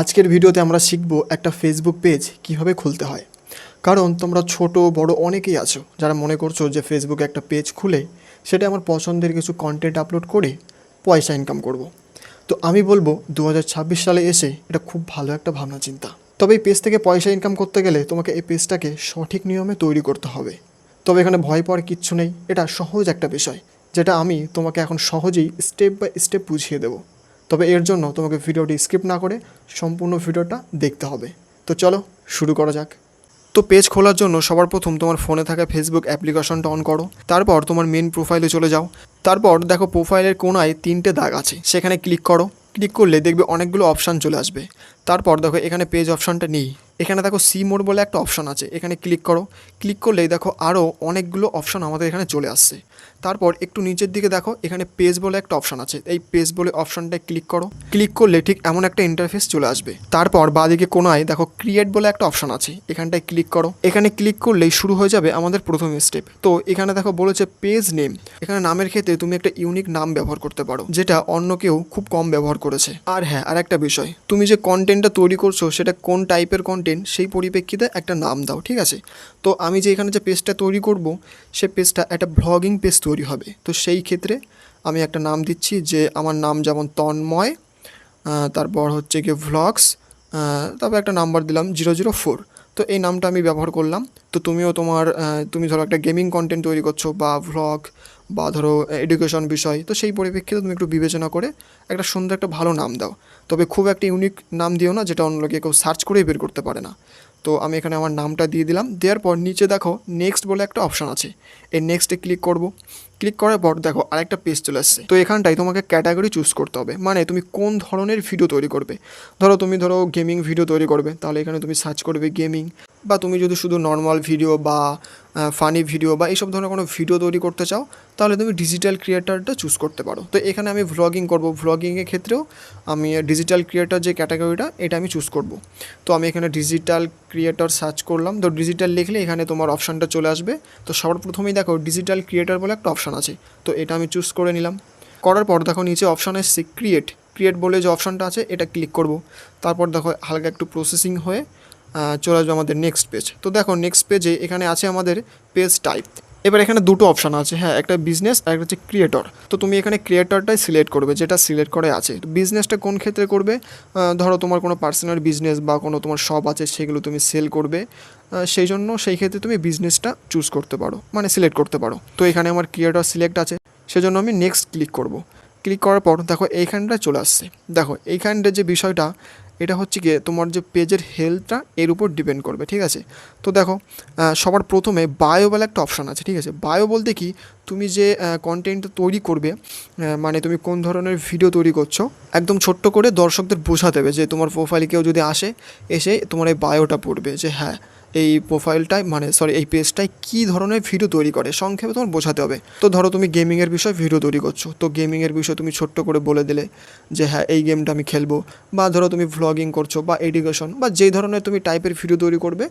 আজকের ভিডিওতে আমরা শিখব একটা ফেসবুক পেজ কিভাবে খুলতে হয়। কারণ তোমরা ছোট বড় অনেকেই আছো যারা মনে করছো যে ফেসবুকে একটা পেজ খুলে সেটা আমার পছন্দের কিছু কন্টেন্ট আপলোড করে পয়সা ইনকাম করব। তো আমি বলবো 2026 সালে এসে এটা খুব ভালো একটা ভাবনা চিন্তা। তবে এই পেজ থেকে পয়সা ইনকাম করতে গেলে তোমাকে এই পেজটাকে সঠিক নিয়মে তৈরি করতে হবে। তবে এখানে ভয় পাওয়ার কিচ্ছু নেই, এটা সহজ একটা বিষয় যেটা আমি তোমাকে এখন সহজেই স্টেপ বাই স্টেপ বুঝিয়ে দেবো। তবে এর জন্য তোমাকে ভিডিওটি স্কিপ না করে সম্পূর্ণ ভিডিওটা দেখতে হবে। তো চলো শুরু করা যাক। তো পেজ খোলার জন্য সবার প্রথম তোমার ফোনে থাকা ফেসবুক অ্যাপ্লিকেশনটা অন করো। তারপর তোমার মেন প্রোফাইলে চলে যাও। তারপর দেখো প্রোফাইলের কোণায় 3টে দাগ আছে, সেখানে ক্লিক করো। ক্লিক করলে দেখবে অনেকগুলো অপশান চলে আসবে। তারপর দেখো এখানে পেজ অপশানটা নেই, এখানে দেখো সি মোড বলে একটা অপশান আছে, এখানে ক্লিক করো। ক্লিক করলেই দেখো আরও অনেকগুলো অপশান আমাদের এখানে চলে আসছে। তারপর একটু নিচের দিকে দেখো এখানে পেজ বলে একটা অপশান আছে, এই পেজ বলে অপশানটায় ক্লিক করো। ক্লিক করলে ঠিক এমন একটা ইন্টারফেস চলে আসবে। তারপর বাঁদিকে কোণায় দেখো ক্রিয়েট বলে একটা অপশান আছে, এখানটায় ক্লিক করো। এখানে ক্লিক করলেই শুরু হয়ে যাবে আমাদের প্রথম স্টেপ। তো এখানে দেখো বলেছে পেজ নেম, এখানে নামের ক্ষেত্রে তুমি একটা ইউনিক নাম ব্যবহার করতে পারো যেটা অন্য কেউ খুব কম ব্যবহার করেছে। আর হ্যাঁ, আর একটা বিষয়, তুমি যে কন্টেন্টটা তৈরি করছো সেটা কোন টাইপের কন্টেন্ট সেই পরিপ্রেক্ষিতে একটা নাম দাও, ঠিক আছে? তো আমি যে এখানে যে পেজটা তৈরি করব সে পেজটা একটা ভ্লগিং পেজ তৈরি হবে। তো সেই ক্ষেত্রে আমি একটা নাম দিচ্ছি, যে আমার নাম যেমন তন্ময়, তারপর হচ্ছে গিয়ে ভ্লগস, তারপর একটা নাম্বার দিলাম 004। তো এই নামটা আমি ব্যবহার করলাম। তো তুমিও তোমার তুমি ধরো একটা গেমিং কন্টেন্ট তৈরি করছো বা ভ্লগ বা ধরো এডুকেশন বিষয়, তো সেই পরিপ্রেক্ষিতে তুমি একটু বিবেচনা করে একটা সুন্দর একটা ভালো নাম দাও। তবে খুব একটা ইউনিক নাম দিও না যেটা অন্য লোকে কেউ সার্চ করেই বের করতে পারে না। তো আমি এখানে আমার নামটা দিয়ে দিলাম। দেওয়ার পর নিচে দেখো নেক্সট বলে একটা অপশান আছে, এই নেক্সটে ক্লিক করব। ক্লিক করার পর দেখো আরেকটা পেজ চলে আসছে। তো এখানটায় তোমাকে ক্যাটাগরি চুজ করতে হবে, মানে তুমি কোন ধরনের ভিডিও তৈরি করবে। তুমি ধরো গেমিং ভিডিও তৈরি করবে, তাহলে এখানে তুমি সার্চ করবে গেমিং। বা তুমি যদি শুধু নর্মাল ভিডিও বা ফানি ভিডিও বা এইসব ধরনের কোনো ভিডিও তৈরি করতে চাও, তাহলে তুমি ডিজিটাল ক্রিয়েটারটা চুজ করতে পারো। তো এখানে আমি ভ্লগিং করব, ভ্লগিংয়ের ক্ষেত্রেও আমি ডিজিটাল ক্রিয়েটার যে ক্যাটাগরিটা এটা আমি চুজ করব। তো আমি এখানে ডিজিটাল ক্রিয়েটার সার্চ করলাম। তো ডিজিটাল লিখলে এখানে তোমার অপশানটা চলে আসবে। তো সবার প্রথমেই দেখো ডিজিটাল ক্রিয়েটার বলে একটা অপশান আছে, তো এটা আমি চুজ করে নিলাম। করার পর দেখো নিচে অপশান এসছে ক্রিয়েট। ক্রিয়েট বলে যে অপশানটা আছে এটা ক্লিক করব। তারপর দেখো হালকা একটু প্রসেসিং হয়ে চলে আসবে আমাদের নেক্সট পেজ। তো দেখো নেক্সট পেজে এখানে আছে আমাদের পেজ টাইপ। এবার এখানে দুটো অপশান আছে, হ্যাঁ, একটা বিজনেস আর একটা হচ্ছে ক্রিয়েটর। তো তুমি এখানে ক্রিয়েটরটাই সিলেক্ট করবে, যেটা সিলেক্ট করে আছে। তো বিজনেসটা কোন ক্ষেত্রে করবে, ধরো তোমার কোনো পার্সোনাল বিজনেস বা কোনো তোমার শপ আছে সেগুলো তুমি সেল করবে, সেই জন্য সেই ক্ষেত্রে তুমি বিজনেসটা চুজ করতে পারো, মানে সিলেক্ট করতে পারো। তো এখানে আমার ক্রিয়েটর সিলেক্ট আছে, সেজন্য আমি নেক্সট ক্লিক করব। ক্লিক করার পর দেখো এইখানটা চলে আসছে। দেখো এইখানটা যে বিষয়টা, এটা হচ্ছে গিয়ে তোমার যে পেজের হেলথটা এর উপর ডিপেন্ড করবে, ঠিক আছে? তো দেখো সবার প্রথমে বায়ো বলে একটা অপশান আছে, ঠিক আছে? বায়ো বলতে কি, তুমি যে কন্টেন্টটা তৈরি করবে, মানে তুমি কোন ধরনের ভিডিও তৈরি করছো, একদম ছোট্ট করে দর্শকদের বোঝাতে হবে, যে তোমার প্রোফাইলে কেউ যদি আসে, এসে তোমার এই বায়োটা পড়বে যে হ্যাঁ এই প্রোফাইলটায় মানে এই পেজটায় কী ধরনের ভিডিও তৈরি করে, সংক্ষেপে তোমার বোঝাতে হবে। তো ধরো তুমি গেমিংয়ের বিষয়ে ভিডিও তৈরি করছো, তো গেমিংয়ের বিষয়ে তুমি ছোট্ট করে বলে দিলে যে হ্যাঁ এই গেমটা আমি খেলবো। বা ধরো তুমি ভ্লগিং করছো বা এডুকেশন বা যেই ধরনের তুমি টাইপের ভিডিও তৈরি করবে,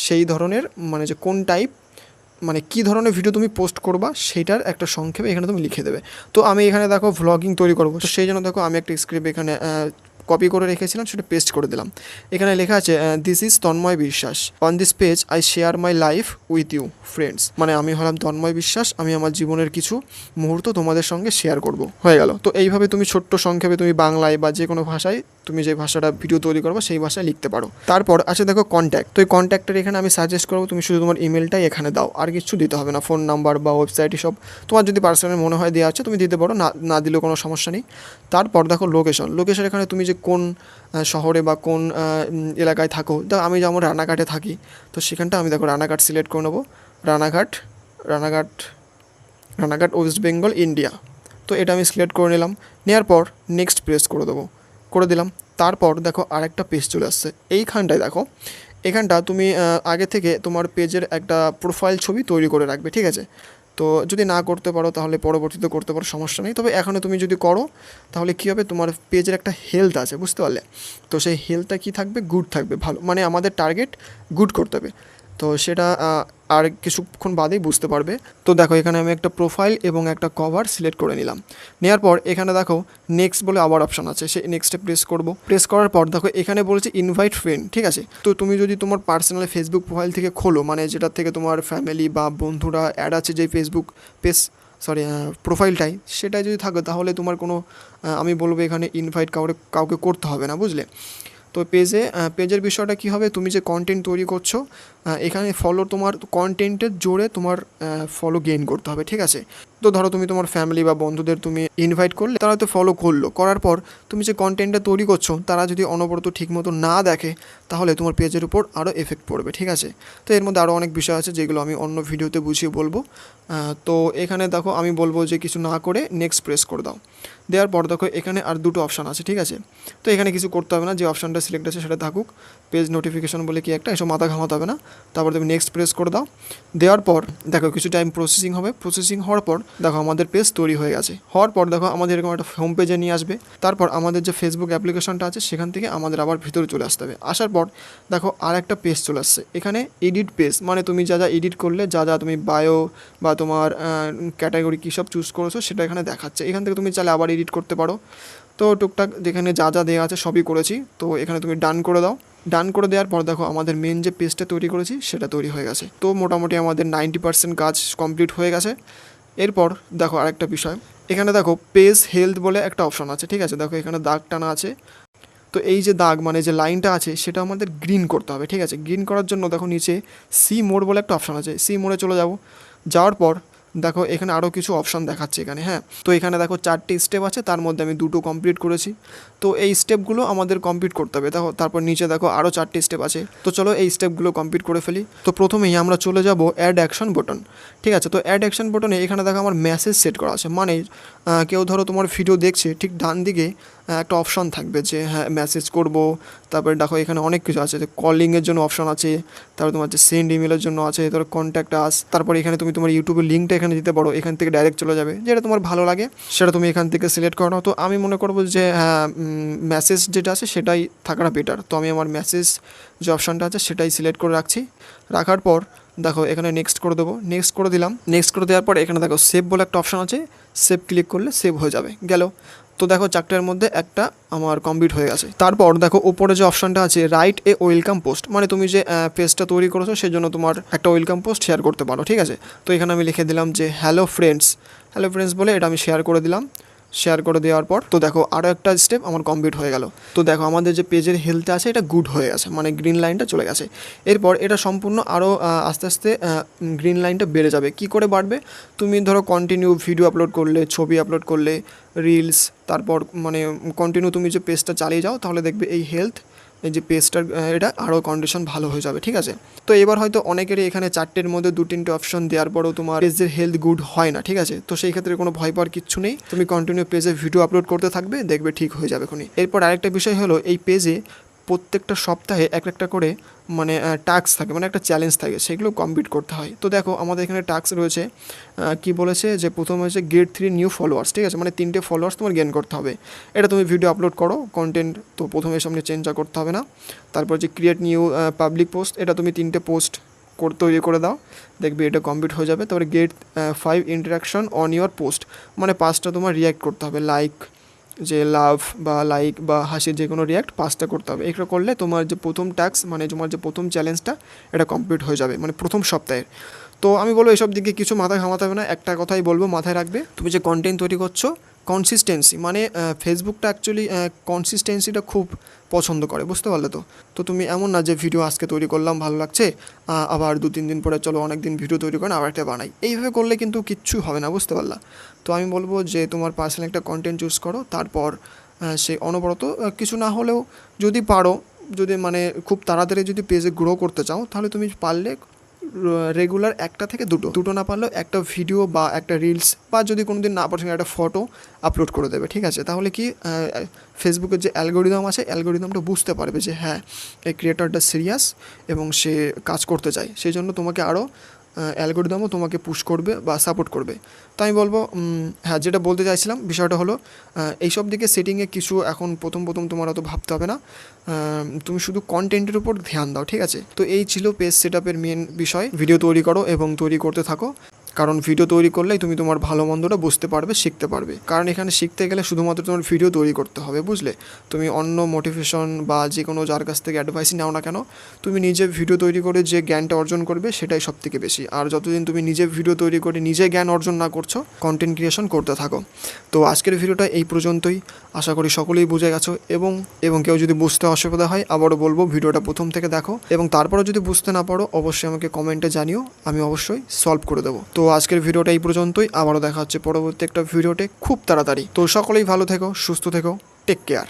সেই ধরনের মানে যে কোন টাইপ, মানে কী ধরনের ভিডিও তুমি পোস্ট করবা সেটার একটা সংক্ষেপে এখানে তুমি লিখে দেবে। তো আমি এখানে দেখো ভ্লগিং তৈরি করবো, তো সেই জন্য দেখো আমি একটা স্ক্রিপ্ট এখানে কপি করে রেখেছিলাম, সেটা পেস্ট করে দিলাম। এখানে লেখা আছে this is Tanmay Biswas, on this page I share my life with you friends. মানে আমি হলাম তন্ময় বিশ্বাস, আমি আমার জীবনের কিছু মুহূর্ত তোমাদের সঙ্গে শেয়ার করব। হয়ে গেল। তো এইভাবে তুমি ছোট্ট সংক্ষেপে তুমি বাংলায় বা যে কোনো ভাষায় তুমি যে ভাষাটা ভিডিও তৈরি করবো সেই ভাষায় লিখতে পারো। তারপর আছে দেখো কন্ট্যাক্ট। তো এই কন্ট্যাক্টের এখানে আমি সাজেস্ট করবো তুমি শুধু তোমার ইমেলটাই এখানে দাও, আর কিছু দিতে হবে না, ফোন নাম্বার বা ওয়েবসাইট সব তোমার যদি পার্সোনাল মনে হয় দেওয়া আছে তুমি দিতে পারো, না দিলেও কোনো সমস্যা নেই। তারপর দেখো লোকেশন। লোকেশন এখানে তুমি যে কোন শহরে বা কোন এলাকায় থাকো, তো আমি যেমন রানাঘাটে থাকি, তো সেখানটা আমি দেখো রানাঘাট সিলেক্ট করে নেবো। Ranaghat Ranaghat Ranaghat West Bengal India. তো এটা আমি সিলেক্ট করে নিলাম। নেওয়ার পর নেক্সট প্রেস করে দিলাম। তারপর দেখো আরেকটা পেজ চলে আসছে। এইখানটায় দেখো, এখানটা তুমি আগে থেকে তোমার পেজের একটা প্রোফাইল ছবি তৈরি করে রাখবে, ঠিক আছে? তো যদি না করতে পারো তাহলে পরবর্তীতে করতে পারো, সমস্যা নেই। তবে এখনও তুমি যদি করো তাহলে কী হবে, তোমার পেজের একটা হেলথ আছে, বুঝতে পারলে? তো সেই হেলথটা কী থাকবে, গুড থাকবে, ভালো, মানে আমাদের টার্গেট গুড করতে হবে। তো সেটা আর কিছুক্ষণ বাদেই বুঝতে পারবে। তো দেখো এখানে আমি একটা প্রোফাইল এবং একটা কভার সিলেক্ট করে নিলাম। নেওয়ার পর এখানে দেখো নেক্সট বলে আবার অপশান আছে, সেই নেক্সটে প্রেস করব। প্রেস করার পর দেখো এখানে বলছে ইনভাইট ফ্রেন্ড, ঠিক আছে। তো তুমি যদি তোমার পার্সোনাল ফেসবুক প্রোফাইল থেকে খোলো, মানে যেটার থেকে তোমার ফ্যামিলি বা বন্ধুরা অ্যাড আছে, যেই ফেসবুক পেজ প্রোফাইলটাই, সেটাই যদি থাকে তাহলে তোমার কোনো আমি বলবো এখানে ইনভাইট কাউকে করতে হবে না, বুঝলে। তো পেজের বিষয়টা কী হবে, তুমি যে কন্টেন্ট তৈরি করছো এখানে ফলো, তোমার কন্টেন্টের জোরে তোমার ফলো গেইন করতে হবে, ঠিক আছে। তো ধরো তুমি তোমার ফ্যামিলি বা বন্ধুদের তুমি ইনভাইট করলে, তারা তো ফলো করলো, করার পর তুমি যে কন্টেন্টটা তৈরি করছো তারা যদি অনবরত ঠিকমতো না দেখে তাহলে তোমার পেজের উপর আরও এফেক্ট পড়বে, ঠিক আছে। তো এর মধ্যে আরও অনেক বিষয় আছে যেগুলো আমি অন্য ভিডিওতে বুঝিয়ে বলবো। তো এখানে দেখো আমি বলবো যে কিছু না করে নেক্সট প্রেস করে দাও। দেওয়ার পর দেখো এখানে আর দুটো অপশান আছে, ঠিক আছে। তো এখানে কিছু করতে হবে না, যে অপশানটা সিলেক্ট আছে সেটা থাকুক। পেজ নোটিফিকেশন বলে কি একটা, এসব মাথা ঘামাতে হবে না। তারপর তুমি নেক্সট প্রেস করে দাও। দেওয়ার পর দেখো কিছু টাইম প্রসেসিং হবে। প্রসেসিং হওয়ার পর দেখো আমাদের পেজ তৈরি হয়ে গেছে। হওয়ার পর দেখো আমাদের এরকম একটা হোম পেজে নিয়ে আসবে। তারপর আমাদের যে ফেসবুক অ্যাপ্লিকেশনটা আছে সেখান থেকে আমাদের আবার ভিতরে চলে আসতে হবে। আসার পর দেখো আর একটা পেজ চলে আসছে, এখানে এডিট পেজ, মানে তুমি যা যা এডিট করলে, যা যা তুমি বায়ো বা তোমার ক্যাটাগরি কী সব চুজ করেছো সেটা এখানে দেখাচ্ছে। এখান থেকে তুমি চাইলে আবার এডিট করতে পারো। তো টুকটাক যেখানে যা যা দেওয়া আছে সবই করেছি। তো এখানে তুমি ডান করে দাও। ডান করে দেওয়ার পর দেখো আমাদের মেন যে পেজটা তৈরি করেছি সেটা তৈরি হয়ে গেছে। তো মোটামুটি আমাদের 90% কাজ কমপ্লিট হয়ে গেছে। এরপর দেখো আরেকটা বিষয়, এখানে দেখো পেজ হেলথ বলে একটা অপশন আছে, ঠিক আছে। দেখো এখানে দাগ টানা আছে। তো এই যে দাগ, মানে যে লাইনটা আছে সেটা আমাদের গ্রিন করতে হবে, ঠিক আছে। গ্রিন করার জন্য দেখো নিচে সি মোড বলে একটা অপশান আছে, সি মোডে চলে যাব। যাওয়ার পর দেখো এখানে আরও কিছু অপশান দেখাচ্ছে এখানে, হ্যাঁ। তো এখানে দেখো 4টে স্টেপ আছে, তার মধ্যে আমি 2টো কমপ্লিট করেছি। তো এই স্টেপগুলো আমাদের কমপ্লিট করতে হবে। দেখো তারপর নিচে দেখো আরও 4টে স্টেপ আছে। তো চলো এই স্টেপগুলো কমপ্লিট করে ফেলি। তো প্রথমেই আমরা চলে যাব অ্যাড অ্যাকশন বটন, ঠিক আছে। তো অ্যাড অ্যাকশন বটনে এখানে দেখো আমার মেসেজ সেট করা আছে, মানে কেউ ধরো তোমার ভিডিও দেখছে, ঠিক ডান দিকে একটা অপশান থাকবে যে হ্যাঁ মেসেজ করব। তারপরে দেখো এখানে অনেক কিছু আছে, যে কলিংয়ের জন্য অপশান আছে, তারপর তোমার যে সেন্ড ইমেলের জন্য আছে, ধরো কন্ট্যাক্ট আস। তারপর এখানে তুমি তোমার ইউটিউবের লিঙ্কটা এখানে দিতে পারো, এখান থেকে ডাইরেক্ট চলে যাবে, যেটা তোমার ভালো লাগে সেটা তুমি এখান থেকে সিলেক্ট করো। তো আমি মনে করবো যে হ্যাঁ মেসেজ যেটা আছে সেটাই থাকাটা বেটার। তো আমি আমার মেসেজ যে অপশানটা আছে সেটাই সিলেক্ট করে রাখছি। রাখার পর দেখো এখানে নেক্সট করে দেবো, নেক্সট করে দিলাম। নেক্সট করে দেওয়ার পর এখানে দেখো সেভ বলে একটা অপশান আছে, সেভ ক্লিক করলে সেভ হয়ে যাবে, গেল। তো দেখো 4টার মধ্যে একটা আমার কমপ্লিট হয়ে গেছে। তারপর দেখো ওপরে যে অপশানটা আছে রাইট এ ওয়েলকাম পোস্ট, মানে তুমি যে পেজটা তৈরি করেছো সেই জন্য তোমার একটা ওয়েলকাম পোস্ট শেয়ার করতে পারো, ঠিক আছে। তো এখানে আমি লিখে দিলাম যে হ্যালো ফ্রেন্ডস বলে এটা আমি শেয়ার করে দিলাম। শেয়ার করে দেওয়ার পর তো দেখো আরও একটা স্টেপ আমার কমপ্লিট হয়ে গেল। তো দেখো আমাদের যে পেজের হেলথ আছে এটা গুড হয়ে গেছে, মানে গ্রিন লাইনটা চলে গেছে। এরপর এটা সম্পূর্ণ আরও আস্তে আস্তে গ্রিন লাইনটা বেড়ে যাবে। কি করে বাড়বে, তুমি ধরো কন্টিনিউ ভিডিও আপলোড করলে, ছবি আপলোড করলে, রিলস, তারপর মানে কন্টিনিউ তুমি যে পেজটা চালিয়ে যাও, তাহলে দেখবে এই হেলথ, এই যে পেজটার এটা আরও কন্ডিশন ভালো হয়ে যাবে, ঠিক আছে। তো এবার হয়তো অনেকেরই এখানে 4টের মধ্যে 2-3টে অপশন দেওয়ার পরেও তোমার পেজের হেলথ গুড হয় না, ঠিক আছে। তো সেই ক্ষেত্রে কোনো ভয় পাওয়ার কিচ্ছু নেই, তুমি কন্টিনিউ পেজে ভিডিও আপলোড করতে থাকবে, দেখবে ঠিক হয়ে যাবে খুনি। এরপর আরেকটা বিষয় হলো, এই পেজে প্রত্যেকটা সপ্তাহে একটা করে মানে টাস্ক থাকে, মানে একটা চ্যালেঞ্জ থাকে, সেগুলো কমপ্লিট করতে হয়। তো দেখো আমাদের এখানে টাস্ক রয়েছে, কি বলেছে যে প্রথমে হচ্ছে গেট 3 নিউ ফলোয়ার্স, ঠিক আছে, মানে 3টে ফলোয়ার্স তোমার গেইন করতে হবে। এটা তুমি ভিডিও আপলোড করো কন্টেন্ট, তো প্রথমে সামনে চেঞ্জ করতে হবে না। তারপর যে ক্রিয়েট নিউ পাবলিক পোস্ট, এটা তুমি 3টে পোস্ট তৈরি করে দাও, দেখবে এটা কমপ্লিট হয়ে যাবে। তারপরে get 5 interaction on your post, মানে 5টা তোমার রিয়্যাক্ট করতে হবে, লাইক, যে লাভ বা লাইক বা হাসির যে কোনো রিয়্যাক্ট 5টা করতে হবে। এগুলো করলে তোমার যে প্রথম টাস্ক, মানে তোমার যে প্রথম চ্যালেঞ্জটা এটা কমপ্লিট হয়ে যাবে, মানে প্রথম সপ্তাহের। তো আমি বলবো এসব দিকে কিছু মাথায় ঘামাতে হবে না, একটা কথাই বলবো মাথায় রাখবে, তুমি যে কন্টেন্ট তৈরি করছো কনসিস্টেন্সি, মানে ফেসবুকটা অ্যাকচুয়ালি কনসিস্টেন্সিটা খুব পছন্দ করে, বুঝতে পারলে। তো তুমি এমন না যে ভিডিও আজকে তৈরি করলাম ভালো লাগছে, আবার 2-3 দিন পরে চলো অনেক দিন ভিডিও তৈরি করেন আবার একটা বানাই, এইভাবে করলে কিন্তু কিচ্ছু হবে না, বুঝতে পারলা। তো আমি বলবো যে তোমার পার্সোনাল একটা কন্টেন্ট চুজ করো, তারপর সেই অনবরত কিছু না হলেও যদি পারো, যদি মানে খুব তাড়াতাড়ি যদি পেজে গ্রো করতে চাও, তাহলে তুমি পারলে রেগুলার 1টা থেকে 2টো না পারলেও একটা ভিডিও বা একটা রিলস, বা যদি কোনো দিন না পারছো একটা ফটো আপলোড করে দেবে, ঠিক আছে। তাহলে কি ফেসবুকের যে অ্যালগোরিদম আছে, অ্যালগোরিদমটা বুঝতে পারবে যে হ্যাঁ এই ক্রিয়েটরটা সিরিয়াস এবং সে কাজ করতে চায়, সেই জন্য তোমাকে আরও অ্যালগোরিদমও তোমাকে পুশ করবে বা সাপোর্ট করবে। তো আমি বলবো হ্যাঁ, যেটা বলতে চাইছিলাম বিষয়টা হলো এইসব দিকে সেটিংয়ে কিছু এখন প্রথম তোমার অত ভাবতে হবে না। তুমি শুধু কন্টেন্টের উপর ধ্যান দাও, ঠিক আছে? তো এই ছিল পেজ সেটআপের মেন বিষয়। ভিডিও তৈরি করো এবং তৈরি করতে থাকো, কারণ ভিডিও তৈরি করলেই তুমি তোমার ভালো মন্দটা বুঝতে পারবে, শিখতে পারবে। কারণ এখানে শিখতে গেলে শুধুমাত্র তোমার ভিডিও তৈরি করতে হবে, বুঝলে? তুমি অন্য মোটিভেশন বা যে কোনো যার কাছ থেকে অ্যাডভাইসই নাও না কেন, তুমি নিজে ভিডিও তৈরি করে যে জ্ঞানটা অর্জন করবে সেটাই সব থেকে বেশি। আর যতদিন তুমি নিজে ভিডিও তৈরি করে নিজে জ্ঞান অর্জন না করছো, কন্টেন্ট ক্রিয়েশন করতে থাকো। তো আজকের ভিডিওটা এই পর্যন্তই। আশা করি সকলেই বুঝে গেছো, এবং কেউ যদি বুঝতে অসুবিধা হয় আবারও বলবো ভিডিওটা প্রথম থেকে দেখো, এবং তারপরে যদি বুঝতে না পারো অবশ্যই আমাকে কমেন্টে জানিও, আমি অবশ্যই সলভ করে দেবো। তো আজকের ভিডিওটা এই পর্যন্তই, আবারও দেখা হচ্ছে পরবর্তী একটা ভিডিওতে খুব তাড়াতাড়ি। তো সকলেই ভালো থেকো, সুস্থ থেকো, টেক কেয়ার।